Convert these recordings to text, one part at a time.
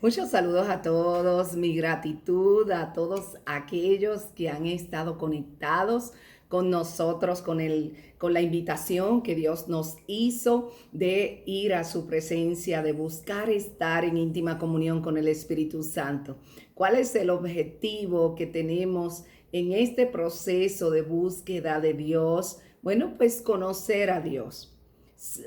Muchos saludos a todos, mi gratitud a todos aquellos que han estado conectados con nosotros, con la invitación que Dios nos hizo de ir a su presencia, de buscar estar en íntima comunión con el Espíritu Santo. ¿Cuál es el objetivo que tenemos en este proceso de búsqueda de Dios? Bueno, pues conocer a Dios,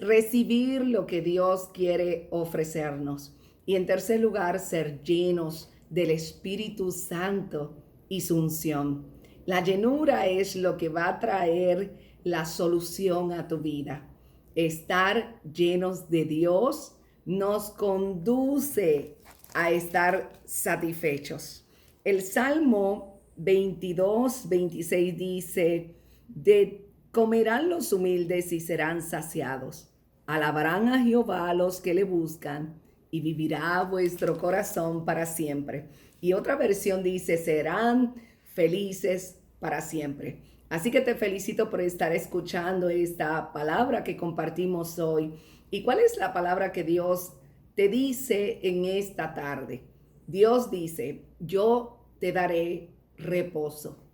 recibir lo que Dios quiere ofrecernos. Y en tercer lugar, ser llenos del Espíritu Santo y su unción. La llenura es lo que va a traer la solución a tu vida. Estar llenos de Dios nos conduce a estar satisfechos. El Salmo 22, 26 dice, de comerán los humildes y serán saciados. Alabarán a Jehová los que le buscan y vivirá vuestro corazón para siempre. Y otra versión dice, serán felices para siempre. Así que te felicito por estar escuchando esta palabra que compartimos hoy. ¿Y cuál es la palabra que Dios te dice en esta tarde? Dios dice, yo te daré reposo.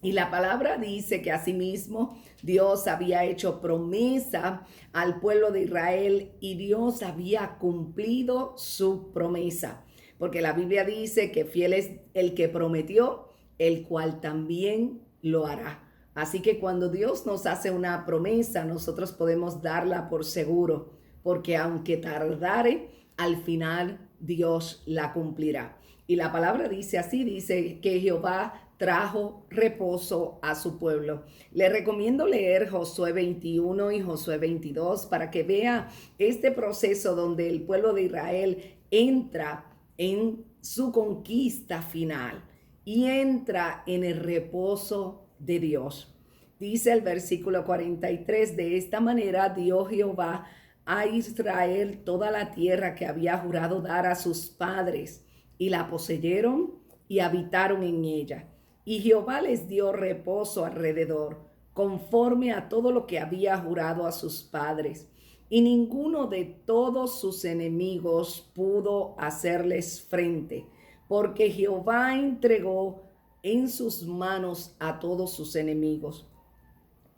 Y la palabra dice que asimismo Dios había hecho promesa al pueblo de Israel y Dios había cumplido su promesa. Porque la Biblia dice que fiel es el que prometió, el cual también lo hará. Así que cuando Dios nos hace una promesa, nosotros podemos darla por seguro, porque aunque tardare, al final Dios la cumplirá. Y la palabra dice así, dice que Jehová trajo reposo a su pueblo. Le recomiendo leer Josué 21 y Josué 22 para que vea este proceso donde el pueblo de Israel entra en su conquista final y entra en el reposo de Dios. Dice el versículo 43, de esta manera dio Jehová a Israel toda la tierra que había jurado dar a sus padres, y la poseyeron y habitaron en ella. Y Jehová les dio reposo alrededor, conforme a todo lo que había jurado a sus padres. Y ninguno de todos sus enemigos pudo hacerles frente, porque Jehová entregó en sus manos a todos sus enemigos.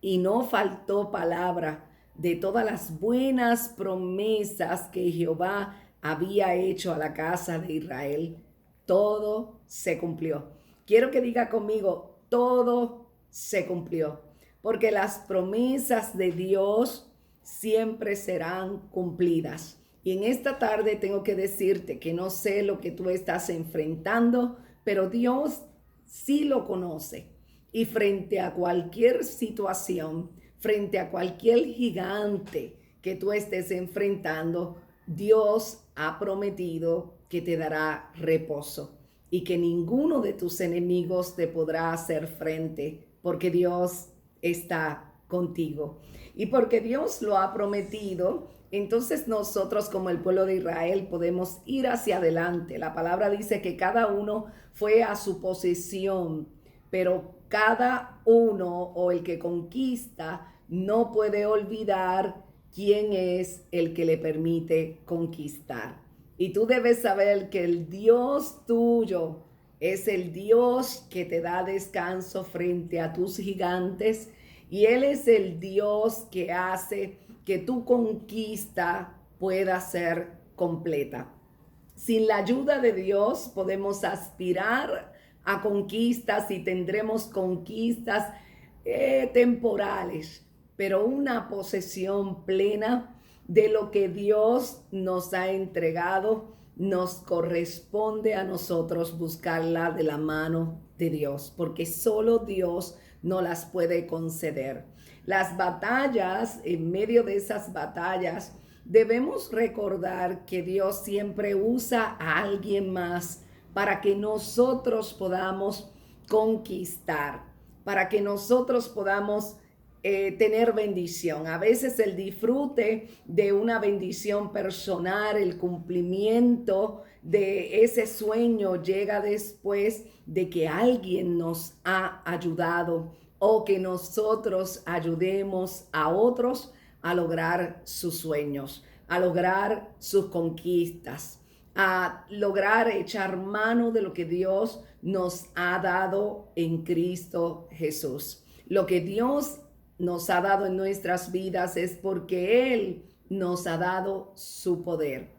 Y no faltó palabra de todas las buenas promesas que Jehová había hecho a la casa de Israel. Todo se cumplió. Quiero que diga conmigo, todo se cumplió, porque las promesas de Dios siempre serán cumplidas. Y en esta tarde tengo que decirte que no sé lo que tú estás enfrentando, pero Dios sí lo conoce. Y frente a cualquier situación, frente a cualquier gigante que tú estés enfrentando, Dios ha prometido que te dará reposo y que ninguno de tus enemigos te podrá hacer frente, porque Dios está contigo. Y porque Dios lo ha prometido, entonces nosotros como el pueblo de Israel podemos ir hacia adelante. La palabra dice que cada uno fue a su posesión, pero cada uno o el que conquista no puede olvidar quién es el que le permite conquistar. Y tú debes saber que el Dios tuyo es el Dios que te da descanso frente a tus gigantes, y Él es el Dios que hace que tu conquista pueda ser completa. Sin la ayuda de Dios podemos aspirar a conquistas y tendremos conquistas temporales, pero una posesión plena de lo que Dios nos ha entregado nos corresponde a nosotros buscarla de la mano de Dios, porque solo Dios no las puede conceder. Las batallas, en medio de esas batallas, debemos recordar que Dios siempre usa a alguien más para que nosotros podamos conquistar, para que nosotros podamos tener bendición. A veces el disfrute de una bendición personal, el cumplimiento de ese sueño llega después de que alguien nos ha ayudado o que nosotros ayudemos a otros a lograr sus sueños, a lograr sus conquistas, a lograr echar mano de lo que Dios nos ha dado en Cristo Jesús. Lo que Dios nos ha dado en nuestras vidas es porque Él nos ha dado su poder.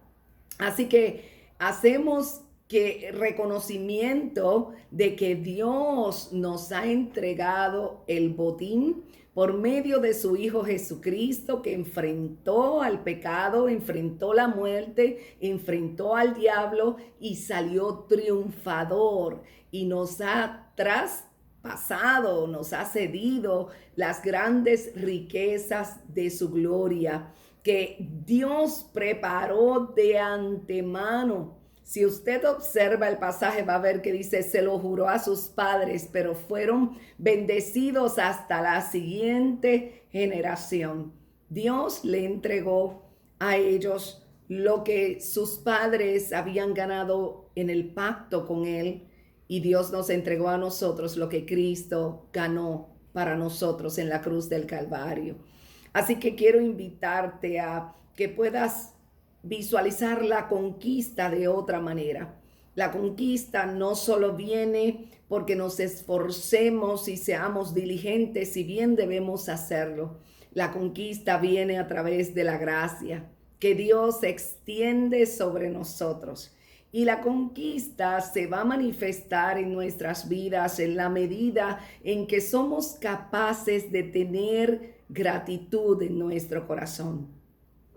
Así que hacemos que reconocimiento de que Dios nos ha entregado el botín por medio de su Hijo Jesucristo, que enfrentó al pecado, enfrentó la muerte, enfrentó al diablo y salió triunfador y nos ha traspasado, nos ha cedido las grandes riquezas de su gloria que Dios preparó de antemano. Si usted observa el pasaje, va a ver que dice, se lo juró a sus padres, pero fueron bendecidos hasta la siguiente generación. Dios le entregó a ellos lo que sus padres habían ganado en el pacto con Él, y Dios nos entregó a nosotros lo que Cristo ganó para nosotros en la cruz del Calvario. Así que quiero invitarte a que puedas visualizar la conquista de otra manera. La conquista no solo viene porque nos esforcemos y seamos diligentes, si bien debemos hacerlo. La conquista viene a través de la gracia que Dios extiende sobre nosotros. Y la conquista se va a manifestar en nuestras vidas en la medida en que somos capaces de tener gratitud en nuestro corazón.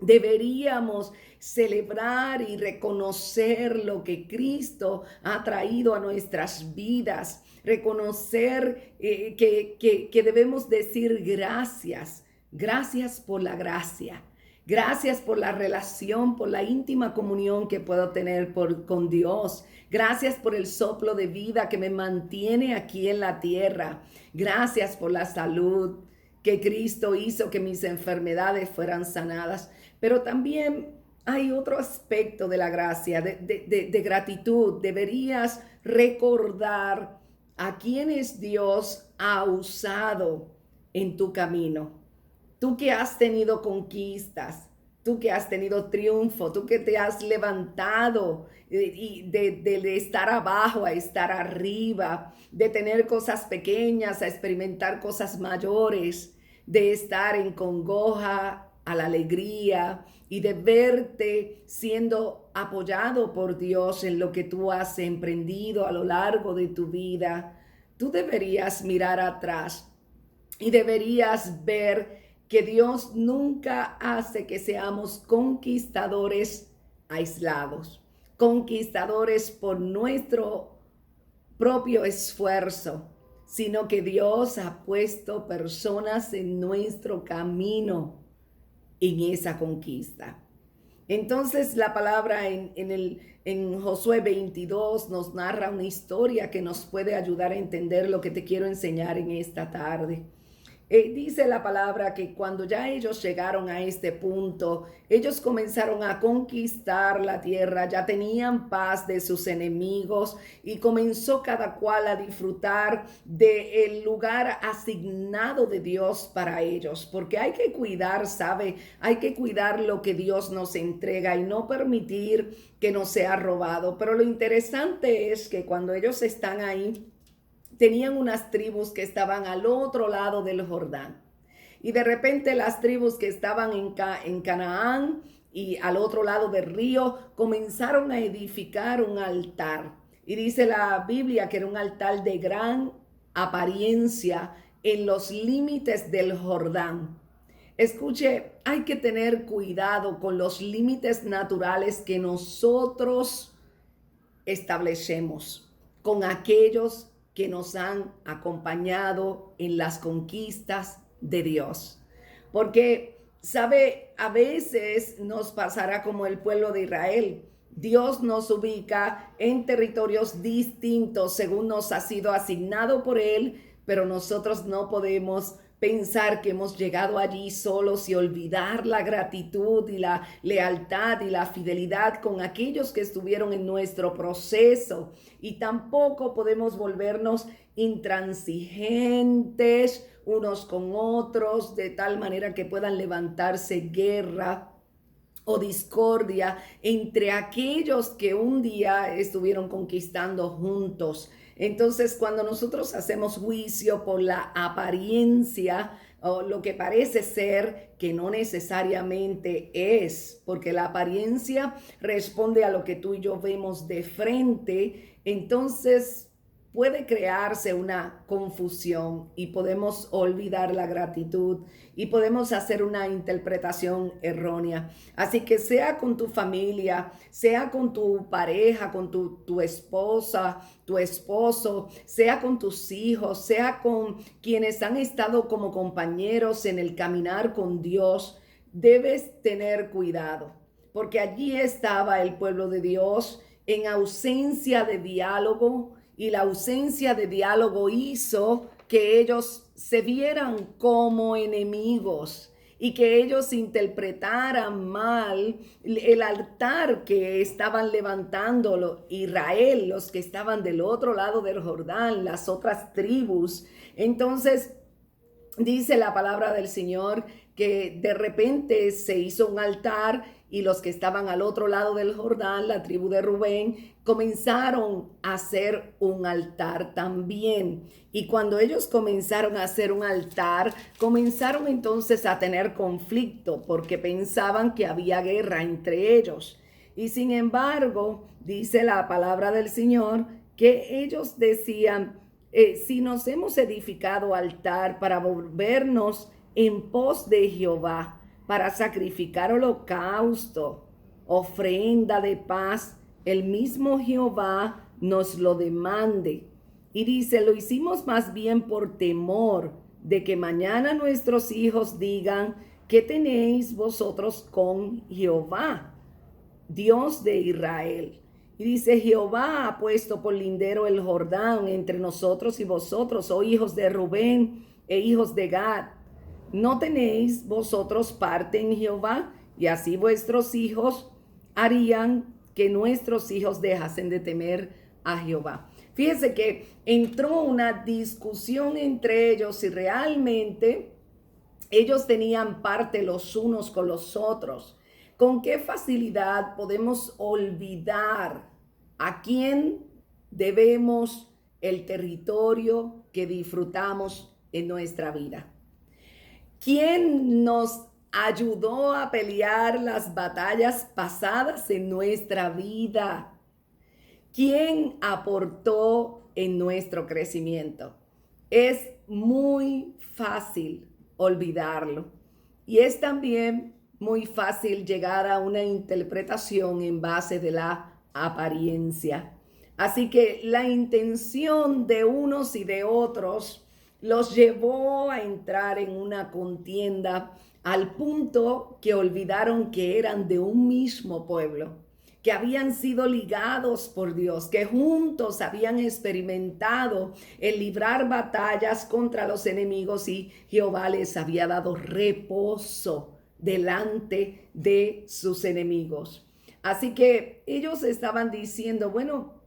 Deberíamos celebrar y reconocer lo que Cristo ha traído a nuestras vidas, reconocer que debemos decir gracias, gracias por la gracia. Gracias por la relación, por la íntima comunión que puedo tener con Dios. Gracias por el soplo de vida que me mantiene aquí en la tierra. Gracias por la salud que Cristo hizo que mis enfermedades fueran sanadas. Pero también hay otro aspecto de la gracia, de gratitud. Deberías recordar a quienes Dios ha usado en tu camino. Tú que has tenido conquistas, tú que has tenido triunfo, tú que te has levantado de estar abajo a estar arriba, de tener cosas pequeñas a experimentar cosas mayores, de estar en congoja a la alegría y de verte siendo apoyado por Dios en lo que tú has emprendido a lo largo de tu vida. Tú deberías mirar atrás y deberías ver que Dios nunca hace que seamos conquistadores aislados, conquistadores por nuestro propio esfuerzo, sino que Dios ha puesto personas en nuestro camino en esa conquista. Entonces la palabra en Josué 22 nos narra una historia que nos puede ayudar a entender lo que te quiero enseñar en esta tarde. Dice la palabra que cuando ya ellos llegaron a este punto, ellos comenzaron a conquistar la tierra, ya tenían paz de sus enemigos y comenzó cada cual a disfrutar del lugar asignado de Dios para ellos, porque hay que cuidar, ¿sabe? Hay que cuidar lo que Dios nos entrega y no permitir que nos sea robado. Pero lo interesante es que cuando ellos están ahí, tenían unas tribus que estaban al otro lado del Jordán. Y de repente las tribus que estaban en Canaán y al otro lado del río comenzaron a edificar un altar. Y dice la Biblia que era un altar de gran apariencia en los límites del Jordán. Escuche, hay que tener cuidado con los límites naturales que nosotros establecemos con aquellos que nos han acompañado en las conquistas de Dios. Porque, sabe, a veces nos pasará como el pueblo de Israel. Dios nos ubica en territorios distintos según nos ha sido asignado por Él, pero nosotros no podemos pensar que hemos llegado allí solos y olvidar la gratitud y la lealtad y la fidelidad con aquellos que estuvieron en nuestro proceso. Y tampoco podemos volvernos intransigentes unos con otros de tal manera que puedan levantarse guerra o discordia entre aquellos que un día estuvieron conquistando juntos. Entonces, cuando nosotros hacemos juicio por la apariencia o lo que parece ser, que no necesariamente es, porque la apariencia responde a lo que tú y yo vemos de frente, entonces puede crearse una confusión y podemos olvidar la gratitud y podemos hacer una interpretación errónea. Así que sea con tu familia, sea con tu pareja, con tu esposa, tu esposo, sea con tus hijos, sea con quienes han estado como compañeros en el caminar con Dios, debes tener cuidado, porque allí estaba el pueblo de Dios en ausencia de diálogo, y la ausencia de diálogo hizo que ellos se vieran como enemigos y que ellos interpretaran mal el altar que estaban levantando Israel, los que estaban del otro lado del Jordán, las otras tribus. Entonces, dice la palabra del Señor que de repente se hizo un altar y los que estaban al otro lado del Jordán, la tribu de Rubén, comenzaron a hacer un altar también. Y cuando ellos comenzaron a hacer un altar, comenzaron entonces a tener conflicto porque pensaban que había guerra entre ellos. Y sin embargo, dice la palabra del Señor que ellos decían, si nos hemos edificado altar para volvernos en pos de Jehová, para sacrificar holocausto, ofrenda de paz, el mismo Jehová nos lo demande. Y dice, lo hicimos más bien por temor de que mañana nuestros hijos digan, ¿qué tenéis vosotros con Jehová, Dios de Israel? Y dice, Jehová ha puesto por lindero el Jordán entre nosotros y vosotros, oh hijos de Rubén e hijos de Gad. ¿No tenéis vosotros parte en Jehová? Y así vuestros hijos harían que nuestros hijos dejasen de temer a Jehová. Fíjese que entró una discusión entre ellos y realmente ellos tenían parte los unos con los otros. ¿Con qué facilidad podemos olvidar a quién debemos el territorio que disfrutamos en nuestra vida? ¿Quién nos ayudó a pelear las batallas pasadas en nuestra vida? ¿Quién aportó en nuestro crecimiento? Es muy fácil olvidarlo y es también muy fácil llegar a una interpretación en base de la apariencia. Así que la intención de unos y de otros los llevó a entrar en una contienda al punto que olvidaron que eran de un mismo pueblo, que habían sido ligados por Dios, que juntos habían experimentado el librar batallas contra los enemigos y Jehová les había dado reposo delante de sus enemigos. Así que ellos estaban diciendo, bueno,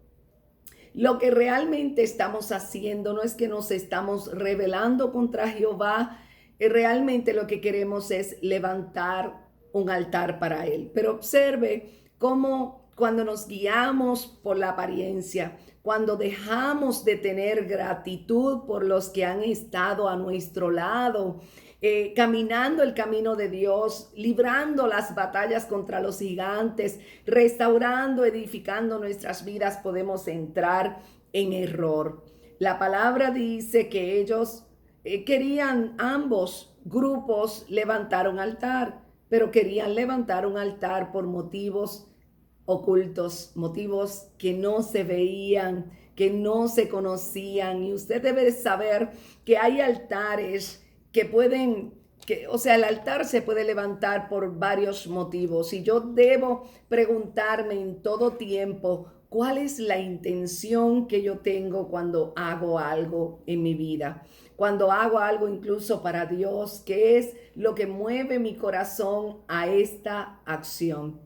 lo que realmente estamos haciendo no es que nos estamos rebelando contra Jehová, realmente lo que queremos es levantar un altar para Él. Pero observe cómo cuando nos guiamos por la apariencia, cuando dejamos de tener gratitud por los que han estado a nuestro lado, caminando el camino de Dios, librando las batallas contra los gigantes, restaurando, edificando nuestras vidas, podemos entrar en error. La palabra dice que ellos querían, ambos grupos levantar un altar, pero querían levantar un altar por motivos ocultos, motivos que no se veían, que no se conocían. Y usted debe saber que hay altares que pueden, o sea, el altar se puede levantar por varios motivos y yo debo preguntarme en todo tiempo cuál es la intención que yo tengo cuando hago algo en mi vida, cuando hago algo incluso para Dios, qué es lo que mueve mi corazón a esta acción.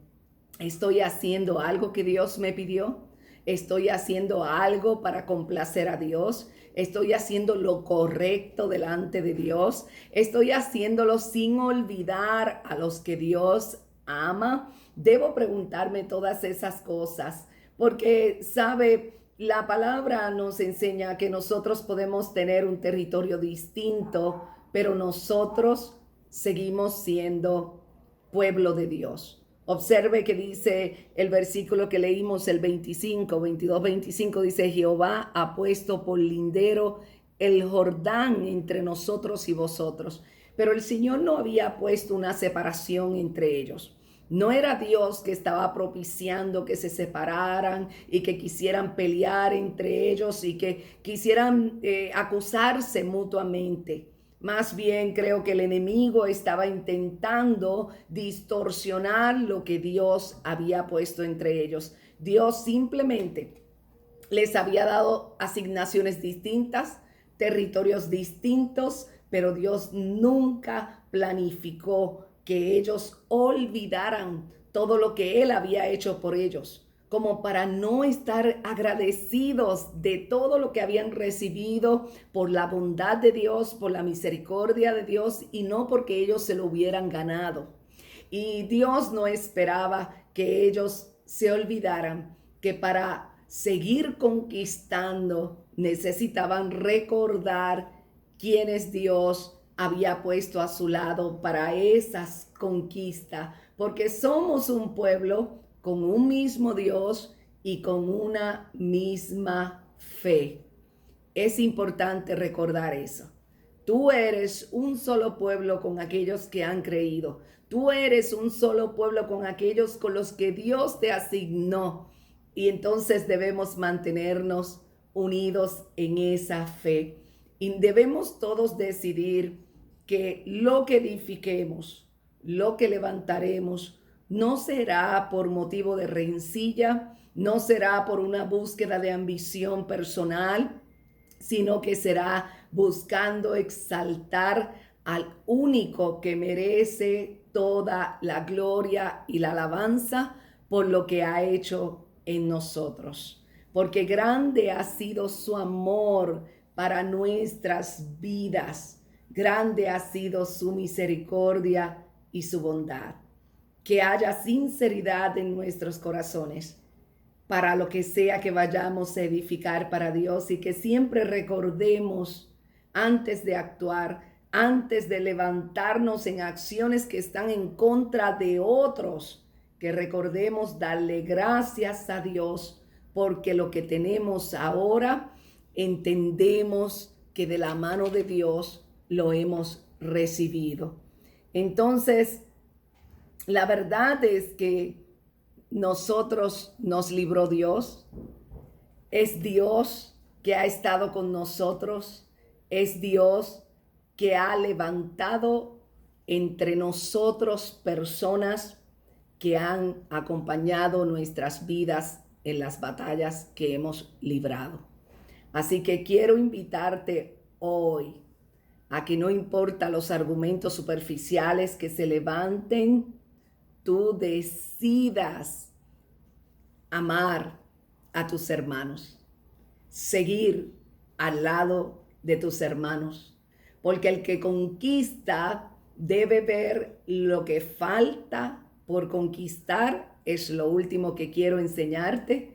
¿Estoy haciendo algo que Dios me pidió? ¿Estoy haciendo algo para complacer a Dios? ¿Estoy haciendo lo correcto delante de Dios? ¿Estoy haciéndolo sin olvidar a los que Dios ama? Debo preguntarme todas esas cosas, porque, sabe, la palabra nos enseña que nosotros podemos tener un territorio distinto, pero nosotros seguimos siendo pueblo de Dios. Observe que dice el versículo que leímos, el 25, 22, 25, dice: Jehová ha puesto por lindero el Jordán entre nosotros y vosotros. Pero el Señor no había puesto una separación entre ellos. No era Dios que estaba propiciando que se separaran y que quisieran pelear entre ellos y que quisieran acusarse mutuamente. Más bien creo que el enemigo estaba intentando distorsionar lo que Dios había puesto entre ellos. Dios simplemente les había dado asignaciones distintas, territorios distintos, pero Dios nunca planificó que ellos olvidaran todo lo que Él había hecho por ellos, como para no estar agradecidos de todo lo que habían recibido por la bondad de Dios, por la misericordia de Dios, y no porque ellos se lo hubieran ganado. Y Dios no esperaba que ellos se olvidaran que para seguir conquistando necesitaban recordar quiénes Dios había puesto a su lado para esas conquistas, porque somos un pueblo con un mismo Dios y con una misma fe. Es importante recordar eso. Tú eres un solo pueblo con aquellos que han creído. Tú eres un solo pueblo con aquellos con los que Dios te asignó. Y entonces debemos mantenernos unidos en esa fe. Y debemos todos decidir que lo que edifiquemos, lo que levantaremos, no será por motivo de rencilla, no será por una búsqueda de ambición personal, sino que será buscando exaltar al único que merece toda la gloria y la alabanza por lo que ha hecho en nosotros. Porque grande ha sido su amor para nuestras vidas, grande ha sido su misericordia y su bondad. Que haya sinceridad en nuestros corazones para lo que sea que vayamos a edificar para Dios, y que siempre recordemos antes de actuar, antes de levantarnos en acciones que están en contra de otros, que recordemos darle gracias a Dios porque lo que tenemos ahora entendemos que de la mano de Dios lo hemos recibido. Entonces, la verdad es que nosotros nos libró Dios. Es Dios que ha estado con nosotros. Es Dios que ha levantado entre nosotros personas que han acompañado nuestras vidas en las batallas que hemos librado. Así que quiero invitarte hoy a que no importa los argumentos superficiales que se levanten, tú decidas amar a tus hermanos, seguir al lado de tus hermanos, porque el que conquista debe ver lo que falta por conquistar. Es lo último que quiero enseñarte.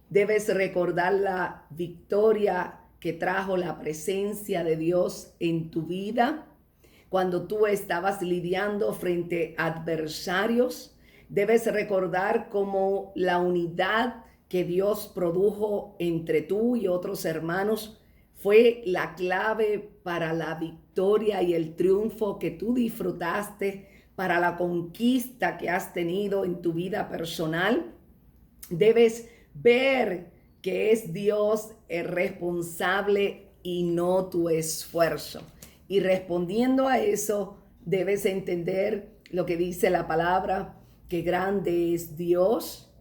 Debes recordar la victoria que trajo la presencia de Dios en tu vida cuando tú estabas lidiando frente a adversarios. Debes recordar cómo la unidad que Dios produjo entre tú y otros hermanos fue la clave para la victoria y el triunfo que tú disfrutaste, para la conquista que has tenido en tu vida personal. Debes ver que es Dios el responsable y no tu esfuerzo. Y respondiendo a eso, debes entender lo que dice la palabra, que grande es Dios,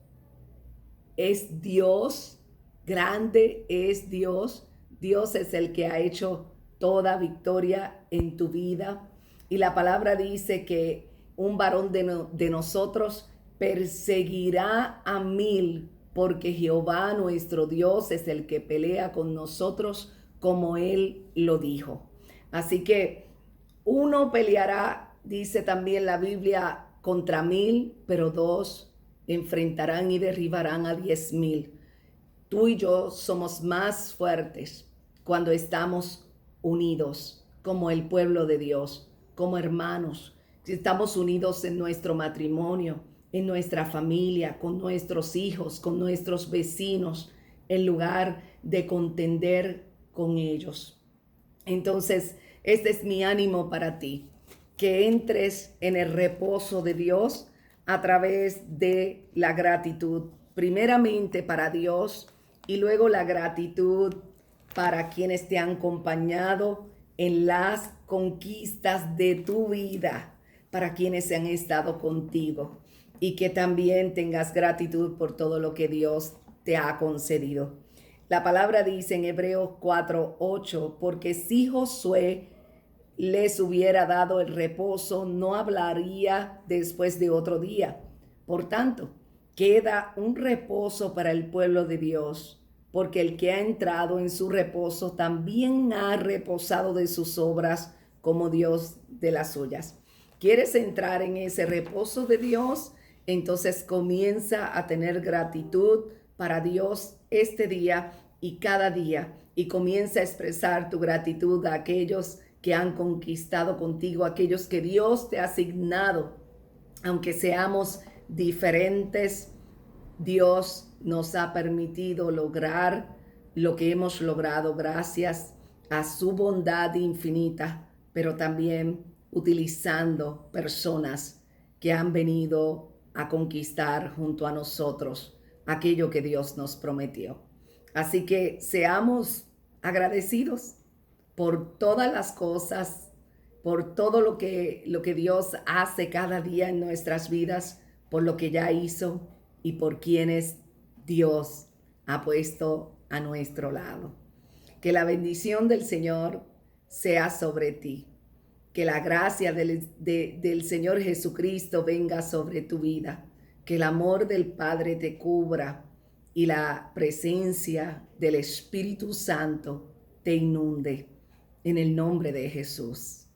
grande es Dios. Dios es el que ha hecho toda victoria en tu vida. Y la palabra dice que un varón de nosotros perseguirá a 1000, porque Jehová nuestro Dios es el que pelea con nosotros, como Él lo dijo. Así que uno peleará, dice también la Biblia, contra 1000, pero dos enfrentarán y derribarán a 10,000. Tú y yo somos más fuertes cuando estamos unidos como el pueblo de Dios, como hermanos. Si estamos unidos en nuestro matrimonio, en nuestra familia, con nuestros hijos, con nuestros vecinos, en lugar de contender con ellos. Entonces, este es mi ánimo para ti, que entres en el reposo de Dios a través de la gratitud, primeramente para Dios y luego la gratitud para quienes te han acompañado en las conquistas de tu vida, para quienes han estado contigo, y que también tengas gratitud por todo lo que Dios te ha concedido. La palabra dice en Hebreos 4:8, porque si Josué les hubiera dado el reposo, no hablaría después de otro día. Por tanto, queda un reposo para el pueblo de Dios, porque el que ha entrado en su reposo también ha reposado de sus obras como Dios de las suyas. ¿Quieres entrar en ese reposo de Dios? Entonces comienza a tener gratitud para Dios este día y cada día, y comienza a expresar tu gratitud a aquellos que han conquistado contigo, aquellos que Dios te ha asignado. Aunque seamos diferentes, Dios nos ha permitido lograr lo que hemos logrado gracias a su bondad infinita, pero también utilizando personas que han venido a conquistar junto a nosotros aquello que Dios nos prometió. Así que seamos agradecidos por todas las cosas, por todo lo que Dios hace cada día en nuestras vidas, por lo que ya hizo y por quienes Dios ha puesto a nuestro lado. Que la bendición del Señor sea sobre ti. Que la gracia del Señor Jesucristo venga sobre tu vida. Que el amor del Padre te cubra y la presencia del Espíritu Santo te inunde. En el nombre de Jesús.